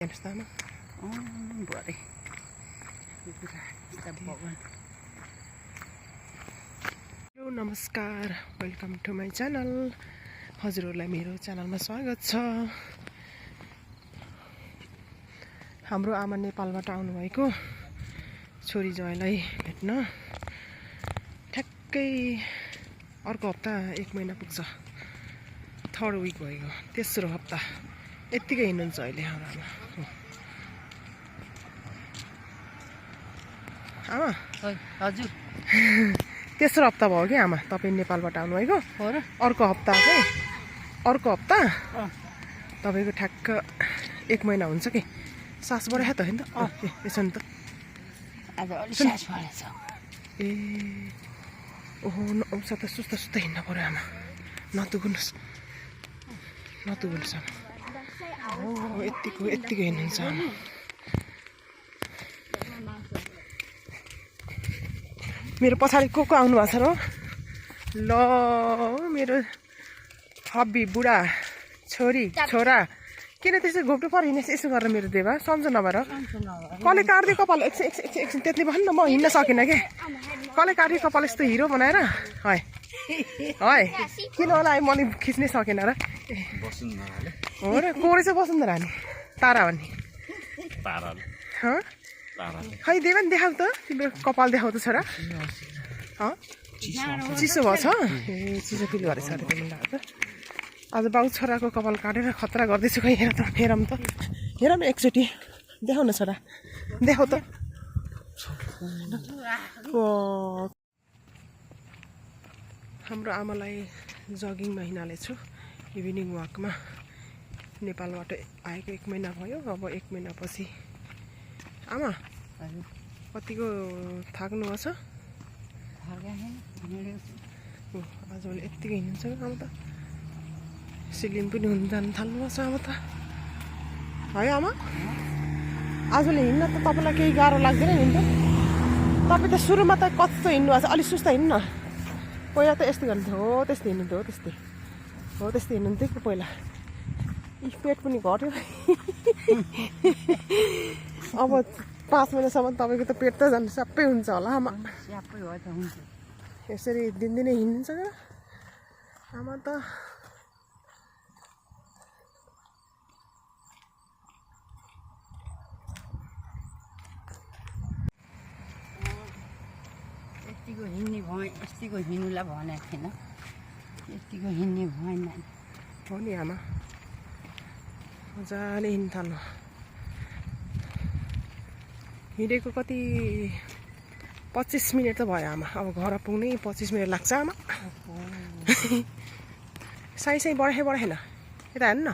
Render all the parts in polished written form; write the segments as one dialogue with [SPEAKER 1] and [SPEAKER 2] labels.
[SPEAKER 1] Here's
[SPEAKER 2] buddy.
[SPEAKER 1] Hello, नमस्कार, welcome to my channel. हजुरहरूलाई मेरो च्यानलमा स्वागत छ। हाम्रो आमा नेपालबाट आउनुभएको छोरी ज्वाइँलाई भेट्न ठ्याक्कै अर्को हप्ता 1 महिना पुग्छ। थर्ड विक भएको, तेस्रो हप्ता यत्तिकै हिँड्नुहुन्छ अहिले हाम्रो आमा।
[SPEAKER 2] हजुर
[SPEAKER 1] तेस्रो हप्ता भयो कि आमा तपाईँ नेपालबाट आउनुभएको। अर्को हप्ता तपाईँको ठ्याक्क 1 महिना हुन्छ कि। सास बढायो त होइन त? यसो नि त। ए ओहो, नआउँछ त। सुस्ता हिँड्न पऱ्यो आमा। नतुग्नुहोस् आमा। यत्तिको हिँड्नुहुन्छ आमा। मेरो पछाडि को आउनु भएको छ र? ल, मेरो हब्बी, बुढा, छोरा किन त्यसै घोप्टो पर हिँड्ने यसो गरेर मेरो देवा सम्झ नभएर कसले काट्दै कपाल एकछिन त्यति भन्न म हिँड्न सकिनँ क्या। कसले काट्यो कपाल यस्तो हिरो बनाएर? है किन होला मैले खिच्नै सकेन र? हो र, कोरे चाहिँ वसुन्धरा नि तारा हो नि। खै देवा नि देखाउ त, तिम्रो कपाल देखाउ त छोरा। चिसो भएछ? ए चिसो फिल गरेछ अरे तिमीलाई त। आज बाउ छोराको कपाल काटेर खतरा गर्दैछु। खै हेरौँ त एकचोटि देखाउ न छोरा, देखाउ त। हाम्रो आमालाई जगिङमा हिँडालेछु इभिनिङ वाकमा। नेपालबाट आएको 1 महिना भयो। अब 1 महिनापछि आमा कतिको थाक्नु भएको छ? आजभोलि यत्तिकै हिँड्नुहुन्छ कि आमा त? सिलिम पनि जानु थाल्नु भएको छ आमा त। है आमा, आजभोलि हिँड्न त तपाईँलाई केही गाह्रो लाग्दैन हिँड्नु? तपाईँ त सुरुमा त कस्तो हिँड्नु भएको छ, अलिक सुस्ता हिँड्नु न। पहिला त यस्तो गर्नुहुन्थ्यो। हो त्यस्तै हिँड्नुहुन्थ्यो। त्यस्तै हिँड्नुहुन्थ्यो कि पहिला। पेट पनि घट्यो। अब 5 महिनासम्म तपाईँको त पेट त झन् सबै हुन्छ होला आमा। यसरी दिनदिनै हिँड्नुहुन्छ क्या आमा त।
[SPEAKER 2] यतिको हिँड्ने भयो, यतिको हिँड्नुलाई भनेको थिएन। यतिको हिँड्ने भएन।
[SPEAKER 1] हो नि आमा, मजाले हिँड्नु थाल्नु। हिँडेको कति 25 मिनट त भयो आमा। अब घर पुग्नै 25 मिनट लाग्छ आमा। साई बढाएन यता हेर्नु न।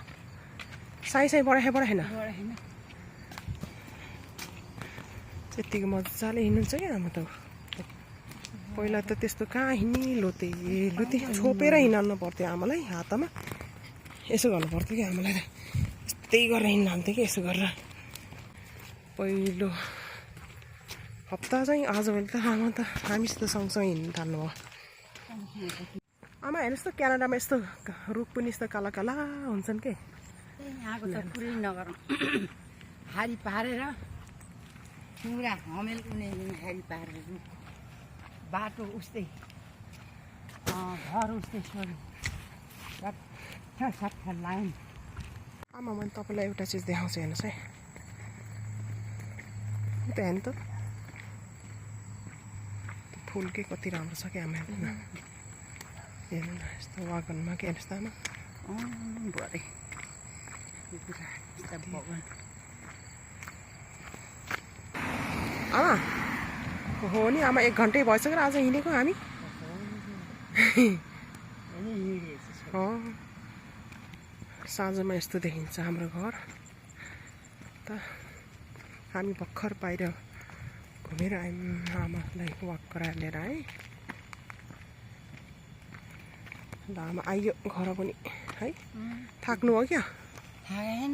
[SPEAKER 1] साई बढाएन। यत्तिको मजाले हिँड्नुहुन्छ क्या आमा त। पहिला त त्यस्तो कहाँ हिँड्ने, लोते छोपेर हिँड्नु पर्थ्यो आमालाई हातमा। यसो गर्नु पर्थ्यो कि आमालाई त। यस्तै गरेर हिँड्नुहुन्थ्यो कि यसो गरेर। पहिलो हप्ता चाहिँ आजभोलि त आमा त हामीसित सँगसँगै हिँड्नु थाल्नु भयो। आमा हेर्नुहोस् त, क्यानाडामा यस्तो रुख पनि यस्तो काला काला हुन्छन् के।
[SPEAKER 2] यहाँको त पुरै नगरौँ। हारी पारेर पुरा हमेल कुनै हारी पारेर बाटो उस्तै, घर उस्तै छोड्यो। लाइन
[SPEAKER 1] आमा, मैले तपाईँलाई एउटा चिज देखाउँछु हेर्नुहोस् है। उता हेर्नु त, फुल के कति राम्रो छ क्या आमा। हेर्नु न यस्तो वागनमा के। हेर्नुहोस् त आमा।
[SPEAKER 2] बुढी
[SPEAKER 1] आमा हो नि आमा, 1 घन्टै भइसक्यो आज हिँडेको हामी। साँझमा यस्तो देखिन्छ हाम्रो घर त। हामी भर्खर बाहिर घुमेर आयौँ, आमालाई वाक गराएर लिएर आएँ। ल आमा आइयो घर पनि है। थाक्नु हो क्या?
[SPEAKER 2] थाकेन।